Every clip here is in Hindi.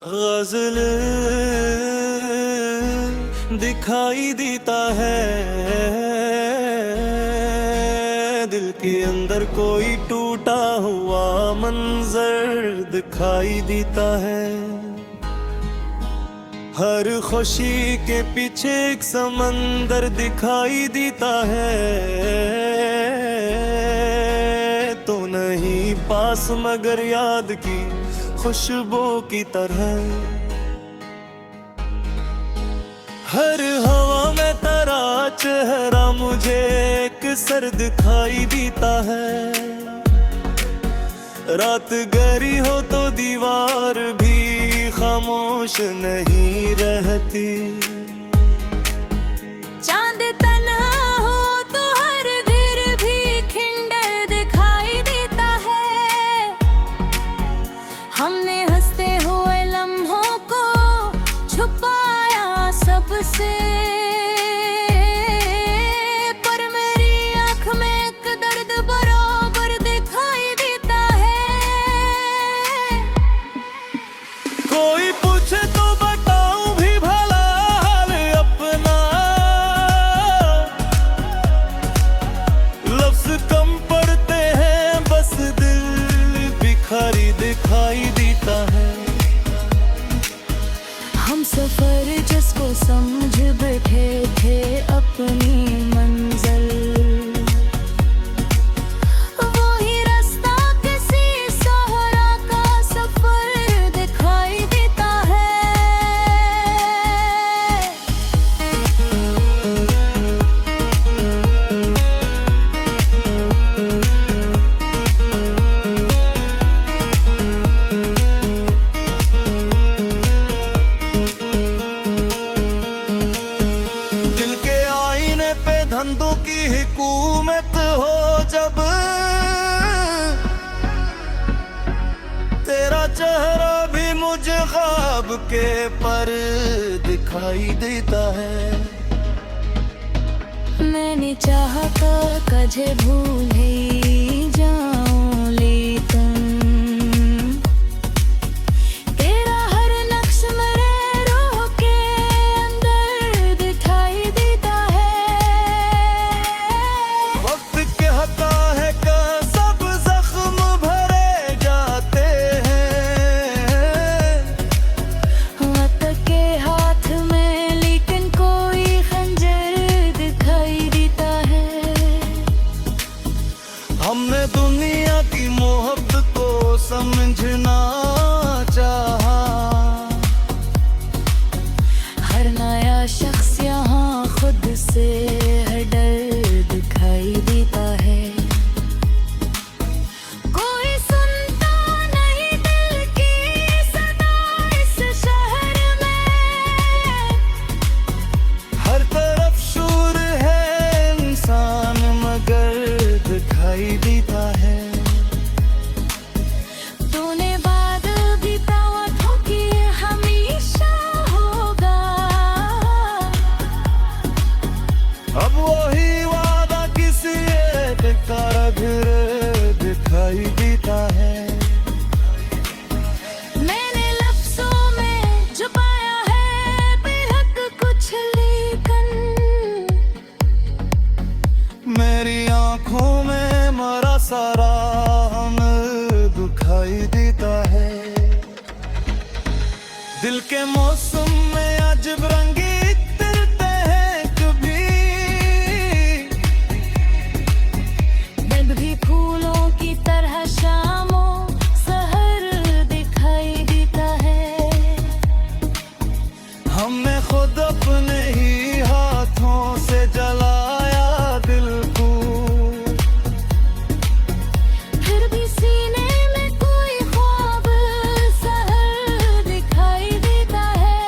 गजल दिखाई देता है, दिल के अंदर कोई टूटा हुआ मंजर दिखाई देता है। हर खुशी के पीछे एक समंदर दिखाई देता है। तो नहीं पास मगर याद की खुशबू की तरह। हर हवा में तेरा चेहरा मुझे एक सर दिखाई देता है। रात गहरी हो तो दीवार भी खामोश नहीं रहती। चांद तना हो तो हर घर भी खिंडर दिखाई देता है। हमने हंसते हुए लम्हों को छुपाया सबसे, पर मेरी आँख में एक दर्द बराबर दिखाई देता है। कोई पूछे तो बताऊं भी भला हाल अपना, लफ्ज कम पड़ते हैं बस दिल बिखरी दिखाई देता है। हम सफर जिसको समझ बैठे थे अपनी मंजिल, वही रास्ता किसी सहारा का सफर दिखाई देता है। दिल के आईने पे धंधों की हुकूमत हो जब, तेरा चेहरा भी मुझे ख्वाब के पर दिखाई देता है। मैंने चाहा था कजे भूल ही जाऊं, लेकिन तेरा हर नक्श मेरे रूह के अंदर दिखाई देता है। वक्त कहता है कि सब जख्म भरे जाते हैं। वक्त के हाथ में लेकिन कोई खंजर दिखाई देता है। हमने दुनिया की मोहब्बत को समझना चाहा। हर नया शख्स यहाँ खुद से है डर दिखाई देता है। कोई सुनता नहीं दिल की सदा इस शहर में। हर तरफ शोर है इंसान मगर दिखाई देता है। तूने बादल भी दावतों की हमेशा होगा। अब वही वादा किसी एक कारगर दिखाई देता है। मैंने लफ्जों में छुपाया है बेहक कुछ, लेकिन मेरी आंखों में मरा सारा हम दिखाई देता है। दिल के मौसम में अजब रंगी तिरते हैं कभी, दिल भी फूलों की तरह शामों सहर दिखाई देता है। हमने खुद अपने ही हाथों से जलाया दिल को, फिर भी सीने में कोई ख्वाब सहर दिखाई देता है।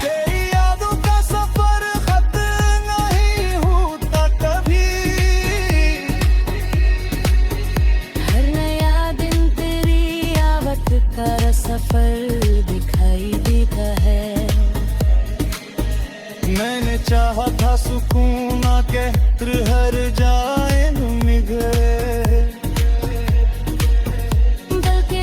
तेरी यादों का सफर खत्म नहीं होता कभी। हर नया दिन तेरी आवत का सफर दिखाई देता है। मैंने चाहा था सुकून के हर जाए निगरे, दिल के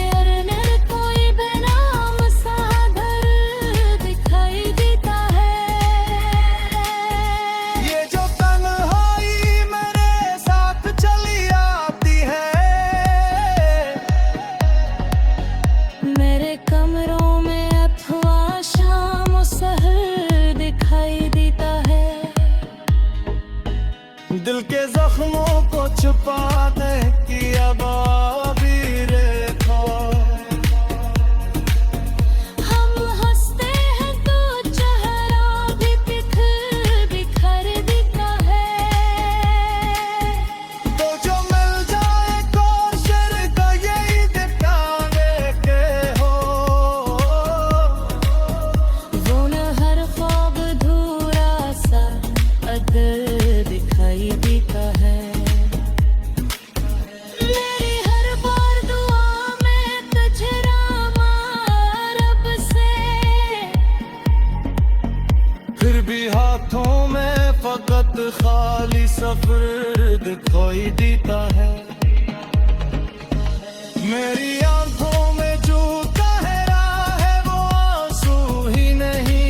सफर दिखाई देता है। मेरी आंखों में जो गहरा है वो आंसू ही नहीं,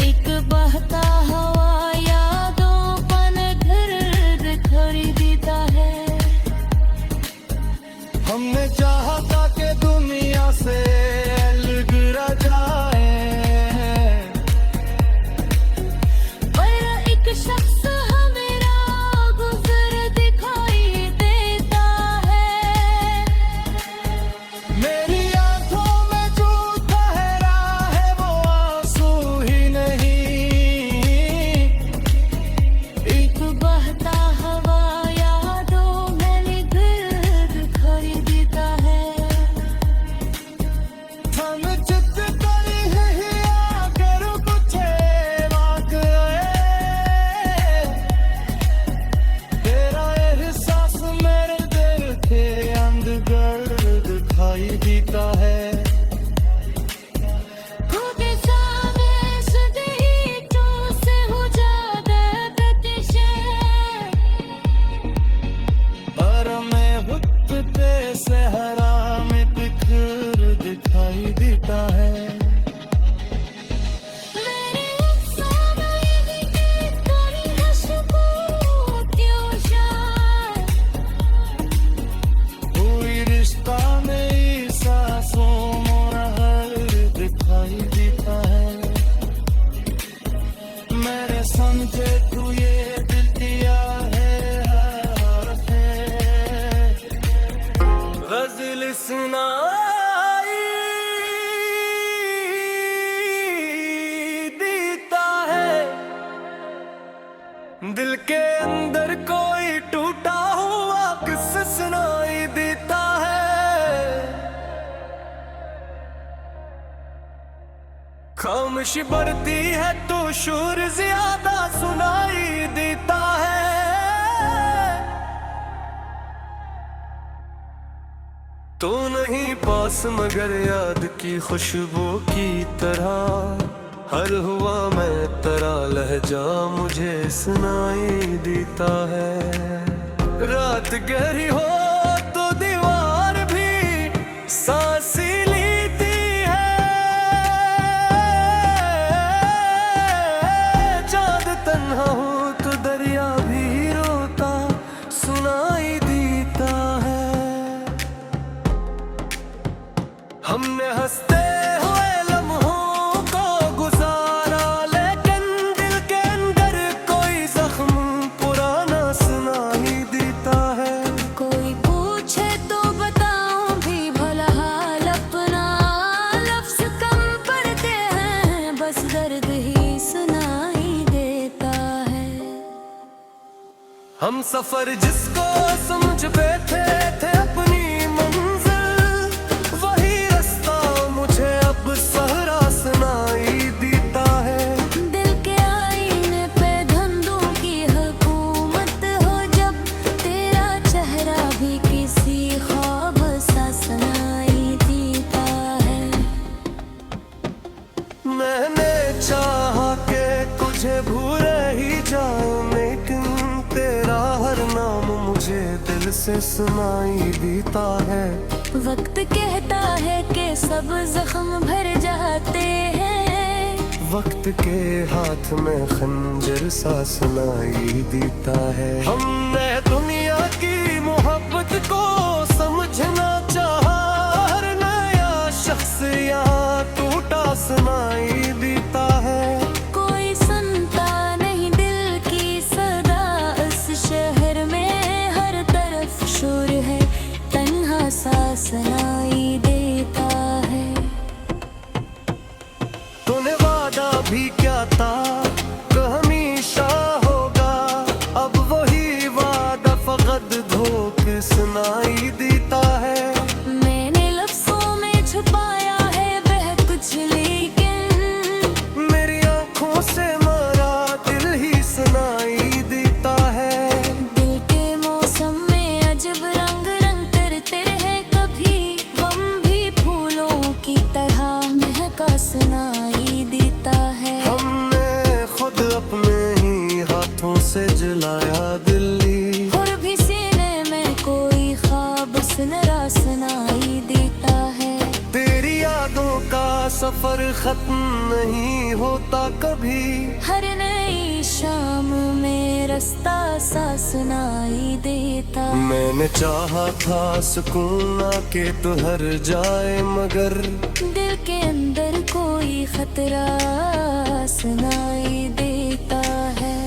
एक बहता हवा यादों पन घर दिखाई देता है। हमने चाहा था कि दुनिया से अलग रह जाए, पर एक शख्स हमें गुजर दिखाई देता है। मेरी आंखों में जो गहरा है वो आंसू ही नहीं, एक बहता हवा यादों में घर दिखाई देता है। हम जिद करी है आकर पूछे वाकई, तेरा एहसास मेरे दिल के अंदर दिखाई देता है। खुद सामे सदी तो से हो जाता प्रतिशत, पर मैं वक्त पे सहरा में बिखर दिखाई देता है। मेरे सामे यही तेरी खुशबू क्यों शायद, कोई रिश्ता नहीं सांसों मोरा हर दिखाई देता है। मैंने समझे तू ये दिल दिया है हरफ है, गज़ल सुनाई देता है। दिल के अंदर कोई टूटा हुआ किस्सा सुनाई देता है। खामोशी बढ़ती है तो शोर ज्यादा सुनाई देता है। तो नहीं पास मगर याद की खुशबू की तरह, हर हुआ मैं तेरा लहजा मुझे सुनाई देता है। रात गहरी हो तो दीवार भी सांस लेती है, चांद तन्हा हो तो दरिया भी रोता सुनाई देता है। हमने हंसते हुए लम्हों को गुजारा, लेकिन दिल के अंदर कोई जख्म पुराना सुनाई देता है। कोई पूछे तो बताऊं भी भला हाल अपना, लफ्ज कम पड़ते हैं बस दर्द ही सुनाई देता है। हम सफर जिसको समझ बैठे थे अपनी मंजिल, वही रास्ता मुझे अब सहरा सुनाई देता है। दिल के आईने पे धंधों की हुकूमत हो जब, तेरा चेहरा भी किसी ख्वाब सा सुनाई देता है। मैंने चाहा कि तुझे भूल ही जाऊं, लेकिन तेरा हर नाम मुझे दिल से सुनाई देता है। वक्त कहता है कि सब जख्म भर जाते हैं, वक्त के हाथ में खंजर सा सुनाई देता है। हमने दुनिया की मोहब्बत को समझना चाहा, हर नया शख्स यहाँ टूटा सुनाई देता है। कोई सुनता नहीं दिल की सदा, इस शहर में हर तरफ शोर है, तन्हा सा सुनाई देता है। तूने वादा भी क्या था कि हमेशा होगा, अब वही वादा फकत धोखे सुनाई देता है। मैंने लफ्जों में छुपाया है वह कुछ, लेकिन मेरी आंखों से मारा दिल ही सुनाई देता है। दिल के मौसम में अजब रंग रंग तरते रहे, कभी गम भी फूलों की तरह महका सुनाई देता है। सुनाई देता है। तेरी यादों का सफर खत्म नहीं होता कभी, हर नई शाम में रास्ता सा सुनाई देता। मैंने चाहा था सुकून आके तो हर जाए, मगर दिल के अंदर कोई खतरा सुनाई देता है।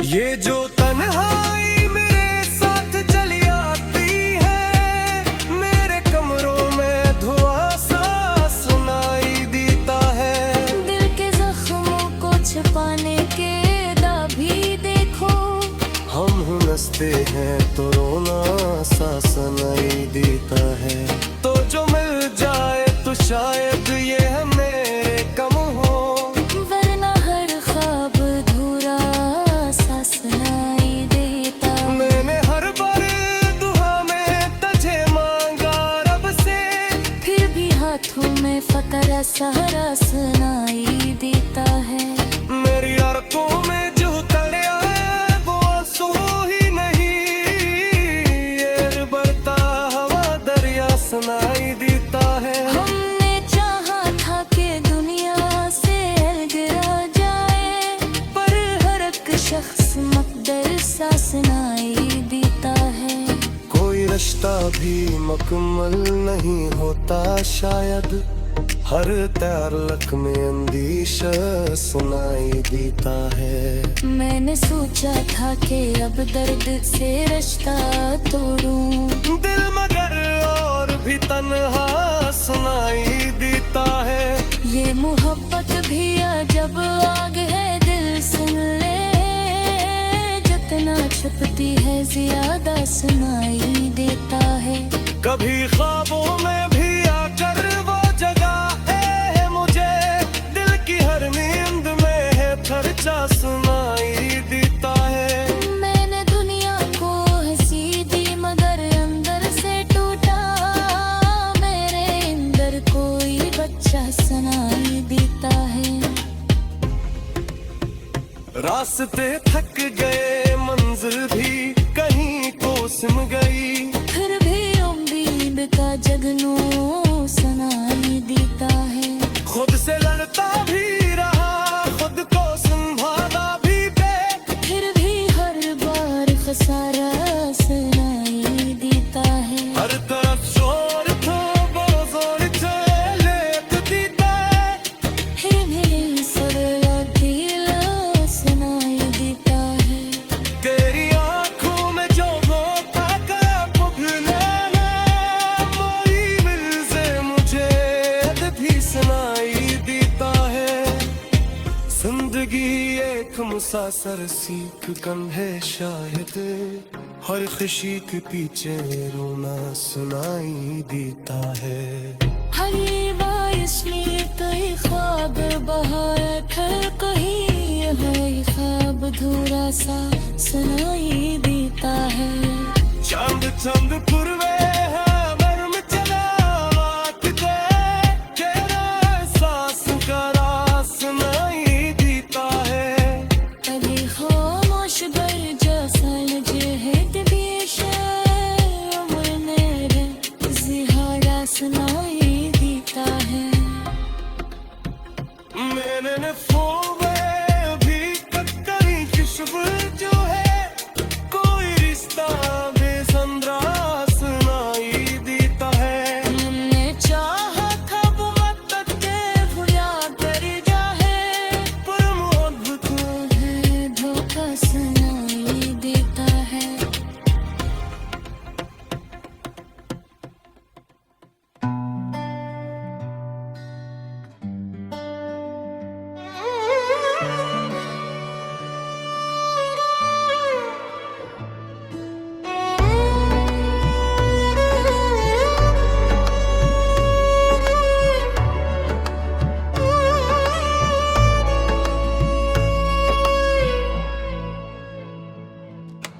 ये जो तन्हाई मेरे साथ चली आती है, मेरे कमरों में धुआं सा सुनाई देता है। दिल के जख्मों को छिपाने के दा भी देखो, हम हंसते हैं तो रोना सा सुनाई देता है। तो जो मिल जाए तो शायद ये मेरे कम हो, वरना हर ख्वाब अधूरा सा सुनाई देता। मैंने हर बार दुआ में तुझे मांगा रब से, फिर भी हाथों में फकरा सहारा सुनाई देता है। मेरी आंखों में जो तड़या है वो आंसू ही नहीं, ये बढ़ता हवा दरिया सुनाई देता है। हमने चाहा था कि दुनिया से गिरा जाए, पर हर एक शख्स मकदर सा सुनाई देता है। कोई रिश्ता भी मुकम्मल नहीं होता शायद, हर ताल्लुक में अंदेशा सुनाई देता है। मैंने सोचा था कि अब दर्द से रिश्ता तोड़ूं, दिल मगर और भी तन्हा सुनाई देता है। ये मोहब्बत भी जब आग है दिल सुन ले, जितना छुपती है ज्यादा सुनाई देता है। कभी ख्वाबों में भी आकर वो जगह है मुझे, दिल की हर नींद में है खर्चा सुनाई देता है। मैंने दुनिया को हंसी दी मगर अंदर से टूटा, मेरे अंदर कोई बच्चा सुनाई देता है। रास्ते थक गए मंजिल भी कहीं को सिम गई, फिर भी उम्मीद का जगनू सुनाई देता है। खुद से लड़ता भी रहा, खुद को संभाला भी पे, फिर भी हर बार खसारा सुनाई देता है। हर तरफ शोर था बाजार चले दीदा, फिर भी सड़ला दिल सुनाई देता है। तेरी आंखों में जो होता कब भुलाना, मोई मिल से मुझे अब भी सुनाई देता है। जिंदगी एक मुसाफिर सीख कंधे शायद, हर खुशी के पीछे रोना सुनाई देता है। हर बारिश में कई ख्वाब बहार कर, कहीं है ख्वाब अधूरा सा सुनाई देता है। चांद चंद पुरवे है मरम चला वाट दे, तेरा एहसास करा सुनाई देता है। कभी खामोश बर जैसा लजे है दबीश, उम्र मेरे जिहारा सुनाई देता है। मैंने ख्वाबे भी कतरी खुशबू जो है, कोई रिश्ता बेसंद्रा सुनाई देता है। हमने चाहा था वो मदद के भुला कर जाए, पर मोहब्बत है धोखा सुनाई देता है।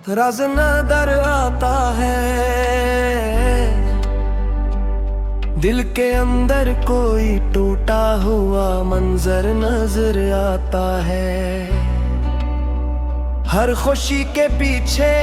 राज नजर आता है, दिल के अंदर कोई टूटा हुआ मंजर नजर आता है। हर खुशी के पीछे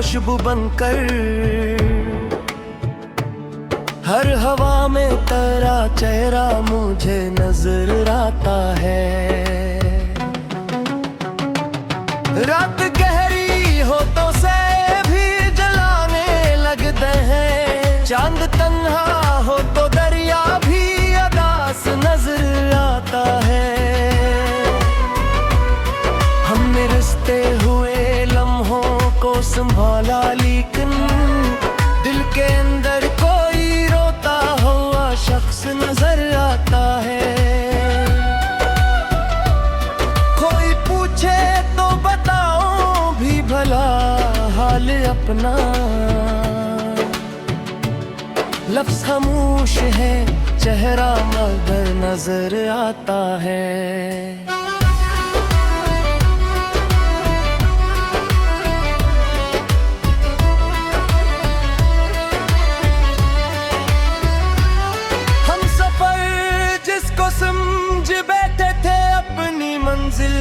खुशबू बनकर हर हवा में तेरा चेहरा मुझे नजर आता है। रात गहरी हो तो से भी जलाने लगते हैं, चांद तन्हा हो तो दरिया भी अदास नजर आता है। हमने रिश्ते हुए लम्हों को संभाला, लेकिन दिल के अंदर कोई रोता हुआ शख्स नजर आता है। कोई पूछे तो बताओ भी भला हाल अपना, लफ्ज़ खामोश है, चेहरा मगर नजर आता है। समझ बैठे थे अपनी मंजिल,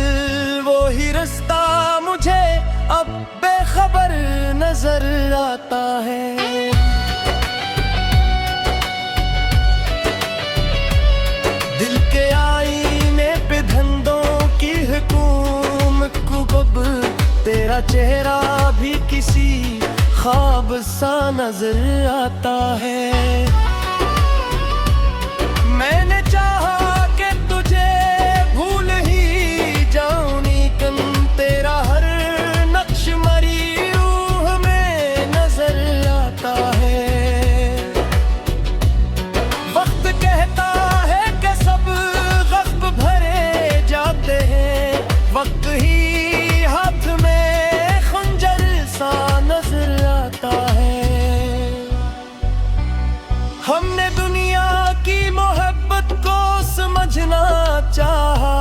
वो ही रास्ता मुझे अब बेखबर नजर आता है। दिल के आईने पे धंधों की हुकूमत को अब तेरा चेहरा भी किसी ख्वाब सा नजर आता है। मैंने चाहा कि तुझे भूल ही जाऊं, लेकिन तेरा हर नक्श मरी रूह में नजर आता है। वक्त कहता है कि सब गस्ब भरे जाते हैं, वक्त ही हाथ में खंजर सा नजर आता है। हमने दुनिया की मोहब्बत को समझना चाहा,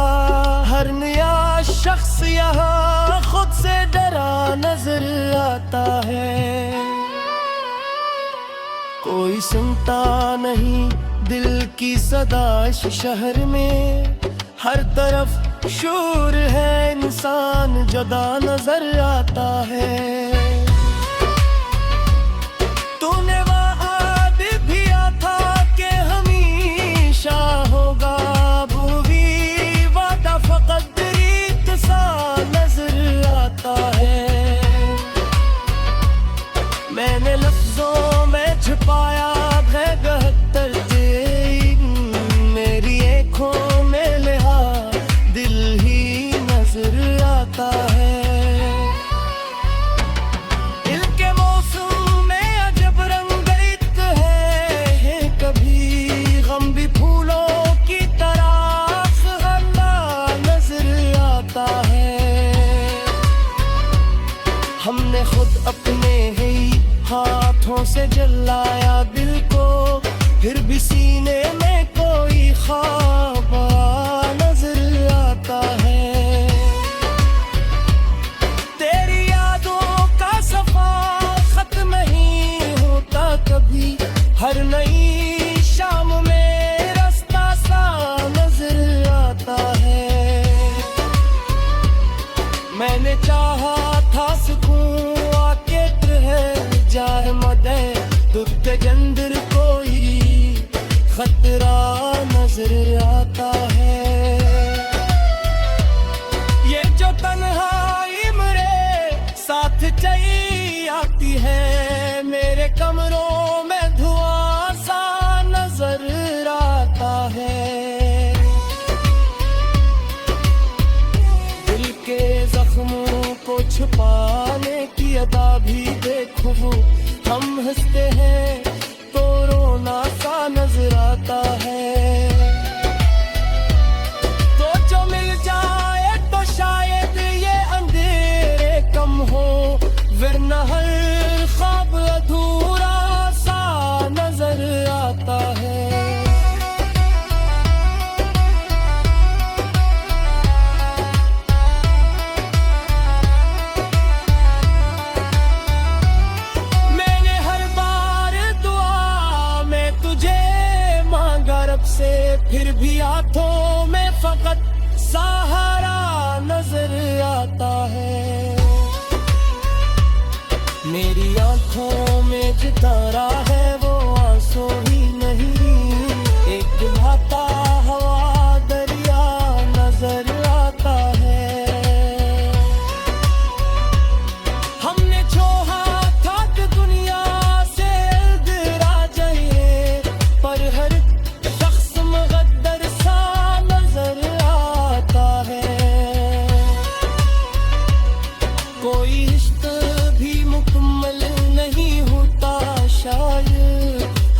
हर नया शख्स यहाँ खुद से डरा नजर आता है। कोई सुनता नहीं दिल की सदा इस शहर में, हर तरफ शोर है, इंसान जुदा नजर आता है। तूने वादा दिया था कि हमेशा होगा, वो भी वादा फकत रीत सा नजर आता है। मैंने लफ्जों में छुपाया है गहतर तेरी, मेरी आँखों में लिहा दिल ही नजर आता है। दिल के मौसम में अजब रंगीत है, कभी गम भी फूलों की तरह सुगंधा नजर आता है। हमने खुद अपने ही हाथों से जलाया दिल को, फिर भी सीने में कोई ख्वाब नजर आता है। तेरी यादों का सफा खत्म नहीं होता कभी, हर नई शाम में रास्ता सा नजर आता है। मैंने चाहा था सुकून आके रह जाए मदे, दुख के अंदर कोई खतरा नजर आता है। ये जो तन्हाई मेरे साथ चली आती है, मेरे कमरों में धुआं सा नजर आता है। दिल के जख्मों को छुपाने की अदा भी देखो, हम हंसते हैं तो रोना सा नजर आता है। तो जो मिल जाए तो शायद ये अंधेरे कम हो, वरना हर ख्वाब अधूरा सा नजर आता है। से फिर भी हाथों में फकत सहारा नजर आता है।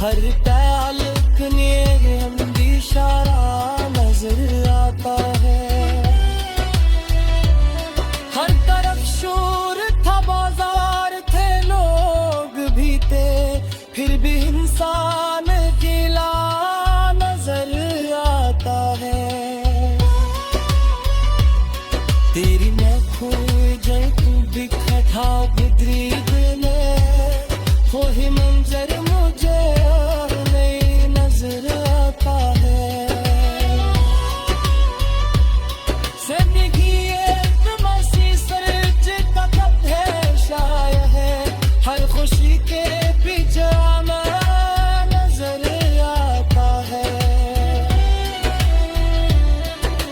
हर ताल्लुकने अंदिशारा नजर आता है। हर तरफ शोर था, बाजार थे, लोग भी थे, फिर भी इंसान अकेला नजर आता है। तेरी मैं खोई जाए तू बिखटा बिदरी में, हो ही मंजर मुझे और नहीं नजर आता है। जिंदगी एक मसी सरज का कब है शाया है, हर खुशी के पीछे आना नजर आता है।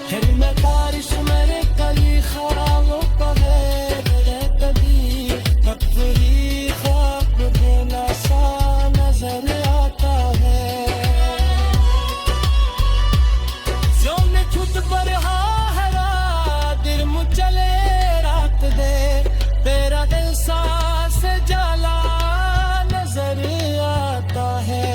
फिर मैं बारिश मैंने कली ख्वाबों का है, कभी तकदीर ख्वाब देना सा नजर आता है। जो मैं खुद पर हारा दिल मुझले रात दे, तेरा दिल सांस जला नजर आता है।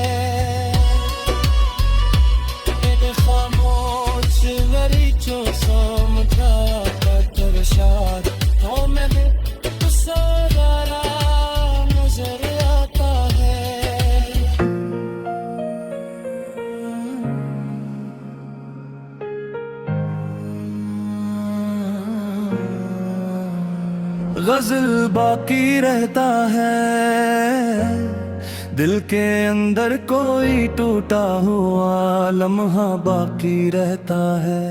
एक खामोश मेरी जो समझा कर शाद तो मैं सारा नजर आता है। गजल बाकी रहता है, दिल के अंदर कोई टूटा हुआ लम्हा बाकी रहता है।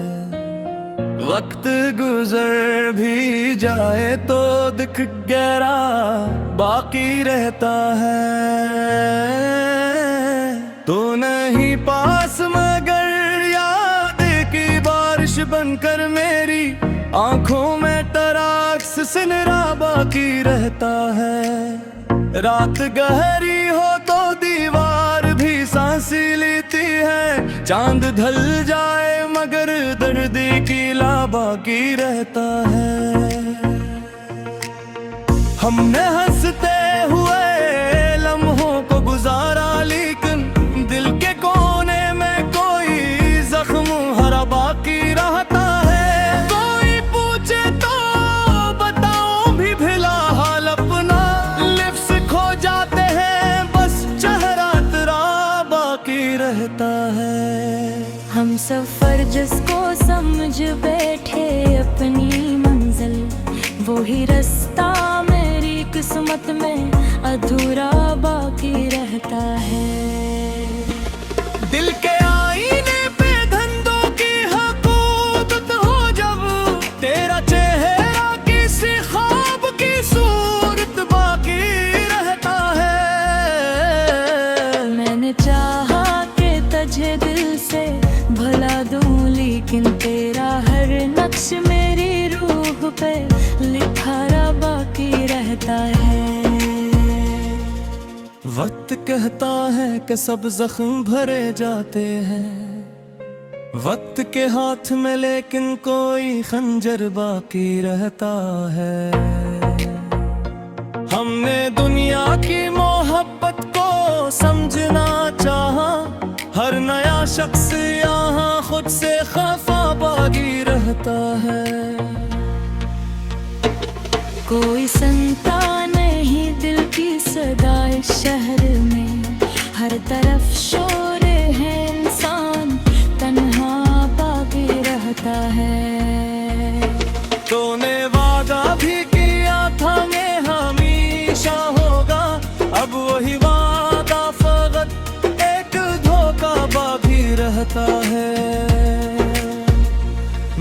वक्त गुजर भी जाए तो दिख गहरा बाकी रहता है। तो नहीं पास मगर याद की बारिश बनकर मेरी आंखों में टराक्स सिनरा बाकी रहता है। रात गहरी हो तो दीवार भी सांसी लेती है, चांद ढल जाए मगर दर्द किला बाकी रहता है। हमने हंसते हुए लम्हों को गुजारा, लेकिन दिल के कोने में कोई जख्म हरा बाकी रहता है। कोई पूछे तो बताओ भी भिला हाल अपना, लिप्स खो जाते हैं बस चेहरा तेरा बाकी रहता है। हम सफर जिसको समझ बैठे अपनी मंजिल, वो ही रास्ता मेरी किस्मत में अधूरा बाकी रहता है। दिल के आईने पे धंधों की हकूमत हो जब, तेरा चेहरा किसी ख्वाब की सूरत बाकी रहता है। मैंने चाहा कि तुझे दिल से भुला दूं, लेकिन तेरा हर नक्श मेरी रूह पे लिखा रहा बाकी रहता है। वक्त कहता है कि सब जख्म भरे जाते हैं वक्त के हाथ में, लेकिन कोई खंजर बाकी रहता है। हमने दुनिया की मोहब्बत को समझना चाहा, हर नया शख्स यहाँ खुद से खफा बाकी रहता है। कोई सुनता नहीं दिल की सदा इस शहर में, हर तरफ शोर है, इंसान तन्हा बाकी रहता है। तूने वादा भी किया था मैं हमेशा होगा, अब वही वादा फकत एक धोखा बाकी रहता है।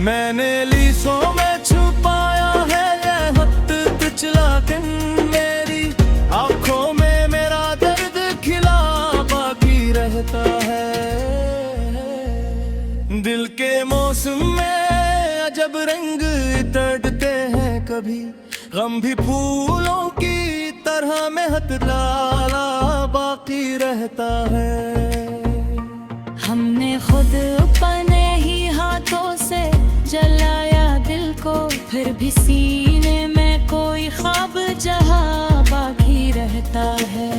मैंने लीसों में छुपाया है ये वक्त पिछला दिन, मेरी आंखों में मेरा दर्द खिला बाकी रहता है। दिल के मौसम में अजब रंग तड़ते हैं, कभी गम भी फूलों की तरह महक लाला बाकी रहता है। हमने खुद अपने ही हाथों से जलाया दिल को, फिर भी सीने में कोई ख्वाब जहां बाकी रहता है।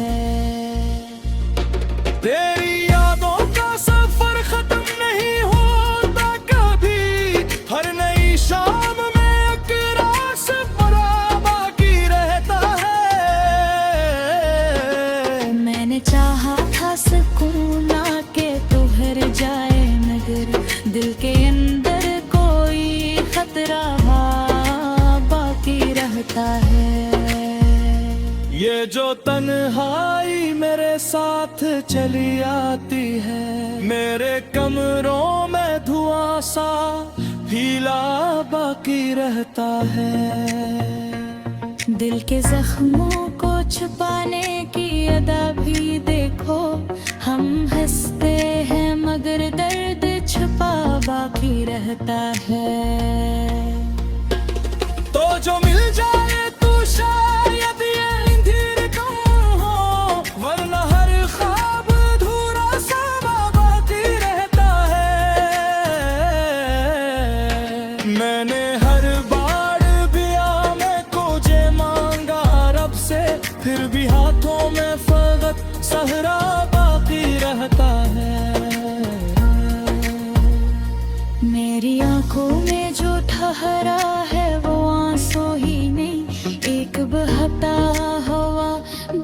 तन्हाई मेरे साथ चली आती है, मेरे कमरों में धुआं सा फीला बाकी रहता है। दिल के जख्मों को छुपाने की अदा भी देखो, हम हंसते हैं मगर दर्द छुपा बाकी रहता है। तो जो मिल जाए तू शायद ये इंधिर कम हो, वरना हर ख्वाब अधूरा सा बाकी रहता है। मैंने हर बार भी आमे को जे मांगा रब से, फिर भी हाथों में फकत सहरा बाकी रहता है। मेरी आंखों में जो ठहरा है वो आंसू ही नहीं, एक बहता हुआ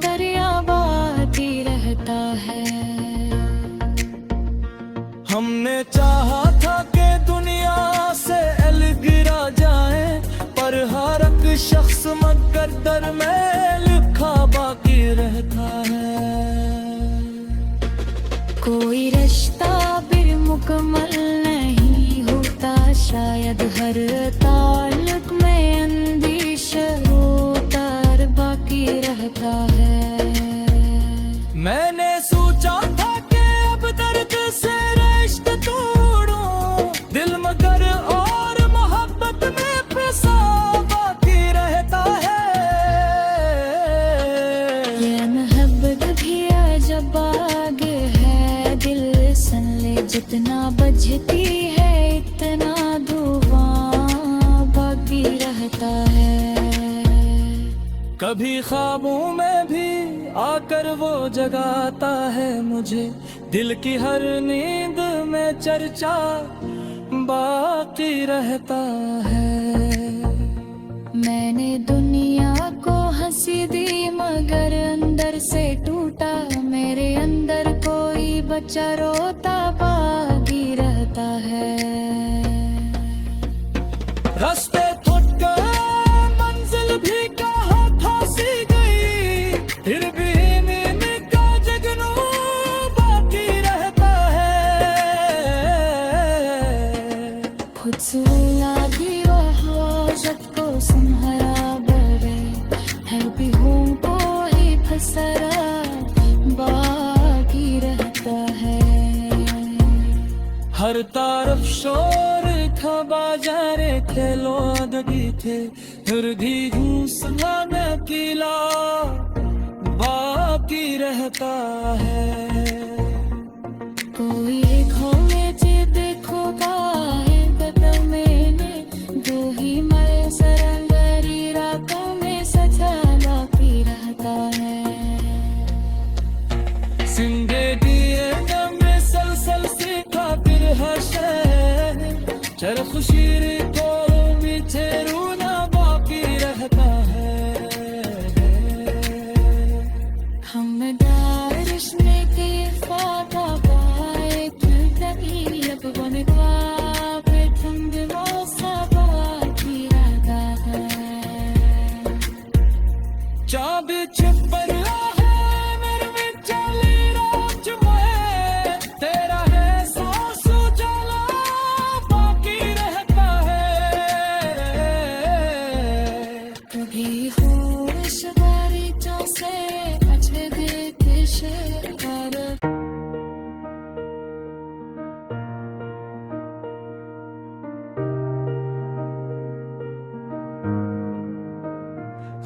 दरिया बाकी रहता है। हमने चाहा था कि दुनिया से अलगिरा जाए, पर हर एक शख्स मुकद्दर में लिखा बाकी रहता है। कोई रिश्ता भी मुकम्मल नहीं होता, शायद हर ताल्लुक में अंदेशा होता बाकी रहता है। मैंने सोचा था कि अब दर्द से रिश्ता तोड़ूं, दिल मगर और मोहब्बत में पिसा बाकी रहता है। ये मोहब्बत भी अजब आगे है, दिल सन ले जितना बजती है इतना धुआं बाकी रहता है। कभी ख्वाबों में भी आकर वो जगाता है मुझे, दिल की हर नींद में चर्चा बाकी रहता है। मैंने दुनिया को हंसी दी मगर अंदर से टूटा, मेरे अंदर कोई बच्चा रोता बाकी रहता है। रास्ते थक गए मंजिल भी कहाँ फंसी गई, फिर भी नींद का जगनू बाकी रहता है। खुद से लागी वहाँ सबको संहरा बरे, है भी हूँ कोई फसरा बाकी रहता है। हर तरफ शोर था बाजारे खेलो दगी थे, फिर भी हौसला न किला बाकी रहता है। कोई एक होने जे देखो गाए बदल मैंने, दो ही मरे सरंगरी रातों में सजा बाकी रहता है। जिंदगी में सलसल से खातिर हशे, चर खुशीर को मीठे रोना बाकी रहता है। हम दारिशने के फादा पाए फिर तभी अब बन पे ठंड मौसा बाकी रहता है। चाबी छुपर है मेरे में चली रात में, तेरा है सांस जला बाकी रहता है। कभी होश बारीचों से अच्छे देते शेर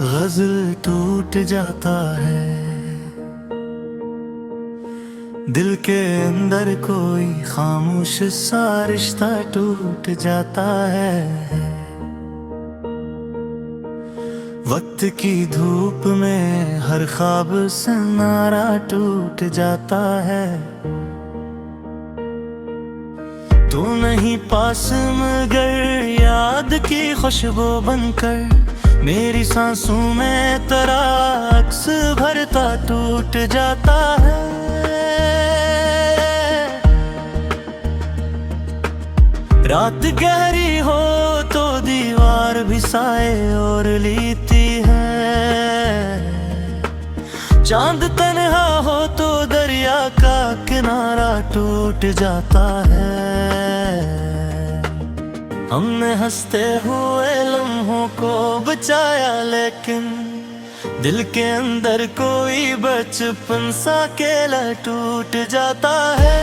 गजल टूट जाता है, दिल के अंदर कोई खामोश सा रिश्ता टूट जाता है। वक्त की धूप में हर ख्वाब सनारा टूट जाता है। तू नहीं पास मगर याद की खुशबू बनकर मेरी सांसों में तेरा अक्स भरता टूट जाता है। रात गहरी हो तो दीवार भी साए और लेती है। चांद तन्हा हो तो दरिया का किनारा टूट जाता है। हमने हंसते हुए लम्हों को बचाया, लेकिन दिल के अंदर कोई बचपन सा अकेला टूट जाता है।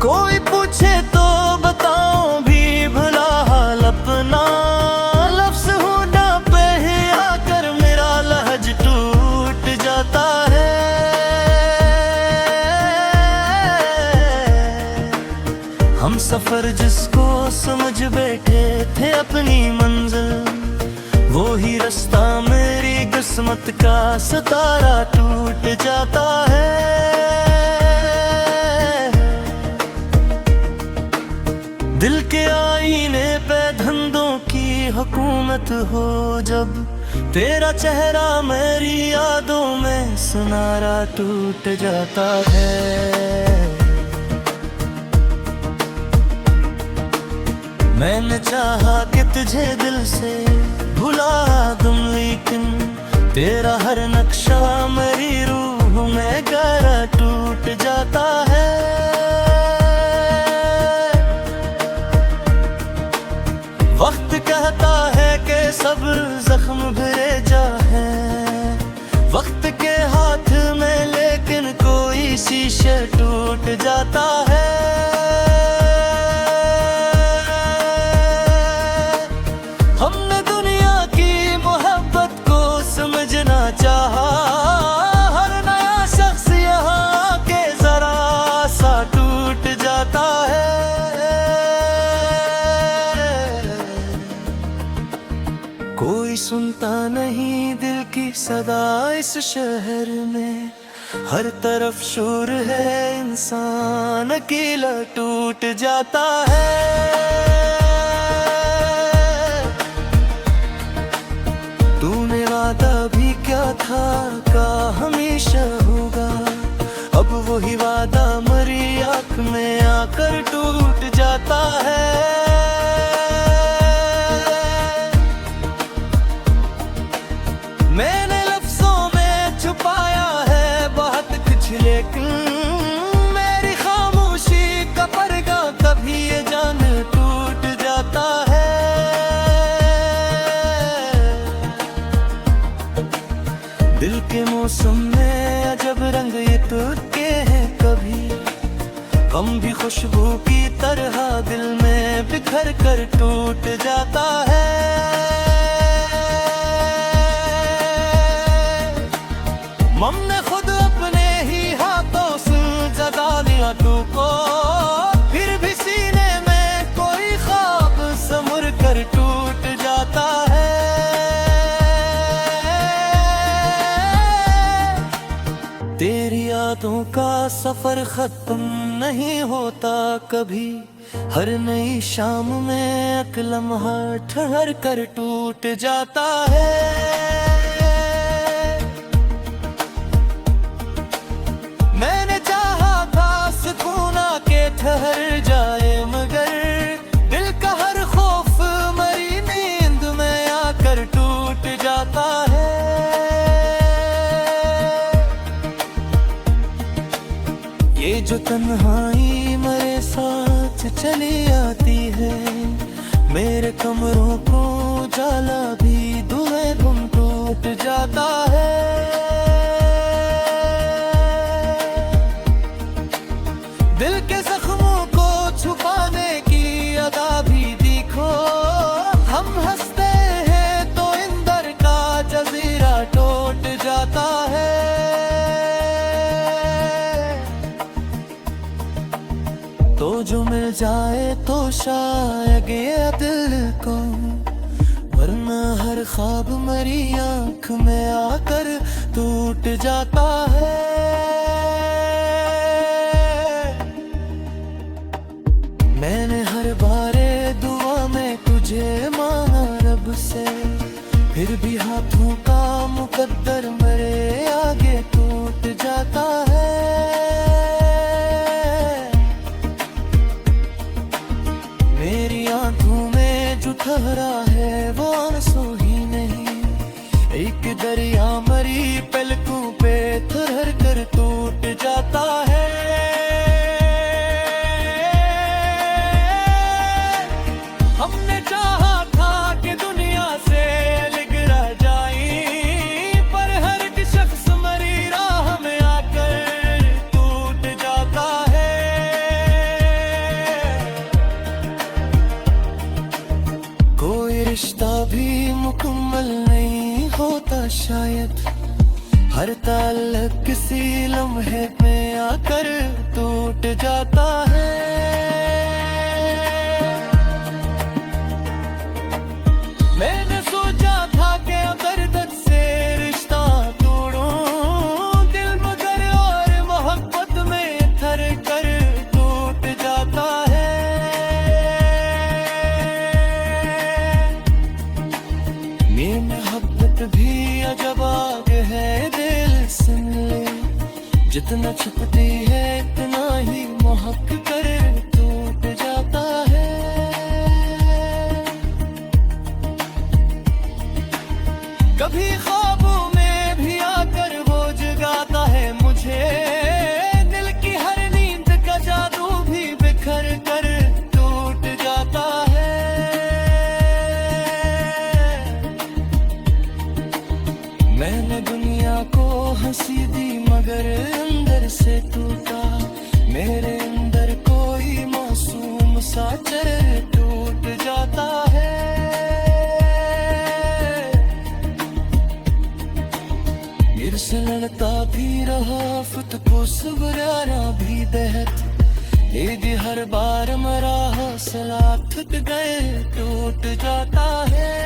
कोई पूछे तो बताओ भी भला हाल अपना, लफ्ज़ होना पे ही आकर मेरा लहज टूट जाता है। हम सफर जिसको समझ बैठे थे अपनी मंजिल, वो ही रास्ता मेरी किस्मत का सितारा टूट जाता है। दिल के आईने पे धंधों की हुकूमत हो जब, तेरा चेहरा मेरी यादों में सुनारा टूट जाता है। मैंने चाहा कि तुझे दिल से भुला दूं, लेकिन तेरा हर नक्शा मेरी रूह में गहरा टूट जाता है। वक्त कहता है कि सब्र जख्म भरे जा है वक्त के हाथ में, लेकिन कोई शीशे टूट जाता है। हमने दुनिया की मोहब्बत को समझना चाहा, हर नया शख्स यहाँ आके जरा सा टूट जाता है। कोई सुनता नहीं दिल की सदा इस शहर में, हर तरफ शोर है इंसान अकेला टूट जाता है। तूने वादा भी क्या था का हमेशा होगा, अब वही वादा मरी आँख में आकर टूट जाता है। मैंने लफ्जों में छुपाया है बहुत कुछ, लेकिन मेरी खामोशी का पर्दा कभी ये जान टूट जाता है। दिल के मौसम में अजब रंग ये तुझके हैं, कभी गम भी खुशबू की तरह दिल में बिखर कर टूट जाता है। हमने खुद अपने ही हाथों से जगा दिया तू को, फिर भी सीने में कोई ख्वाब समुर कर टूट जाता है। तेरी यादों का सफर खत्म नहीं होता कभी, हर नई शाम में एक लम्हा ठहर कर टूट जाता है। ठहर जाए मगर दिल का हर खौफ मरी नींद में आकर टूट जाता है। ये जो तन्हाई मेरे साथ चली आती है, मेरे कमरों को जाला भी धुएं गुम टूट जाता है। दिल के जख्मों को छुपाने की अदा भी देखो, हम हंसते हैं तो इंदर का जजीरा टूट जाता है। तो जो मिल जाए तो शायद ये दिल को, वरना हर ख्वाब मेरी आँख में आकर टूट जाता है। मैंने हर बारे दुआ में तुझे मांगा रब से, फिर भी हाथों का मुकद्दर मेरे आगे टूट जाता है। मेरी आंखों में जो ठहरा है वो आंसू ही एक दरिया मरी पलकों पे थरहर कर टूट जाता है। हमने चाहा था कि दुनिया से अलग रह जाए, पर हर एक शख्स मरी राह में आकर टूट जाता है। कोई रिश्ता भी मुकम्मल नहीं होता शायद, हर ताल्लुक किसी लम्हे में आकर टूट जाता है। मैंने सोचा था कि अगर दर्द से रिश्ता तोड़ूं दिल, मगर और मोहब्बत में थर कर टूट जाता है। ये मोहब्बत भी अजब आग है, दिल सुन ले, जितना छुपती है इतना ही महक कर टूट जाता है। कभी ख्वाबों में भी आकर वो जगाता है मुझे, दिल की हर नींद का जादू भी बिखर कर टूट जाता है। मैंने दुनिया को हंसी दी मगर अंदर से टूटा, मेरे अंदर कोई मासूम सा चेहरा टूट जाता है। मेरे से लड़ता भी रहा फुट को सुबराना भी दहत, लेकिन हर बार मरा हौसला थक गए टूट जाता है।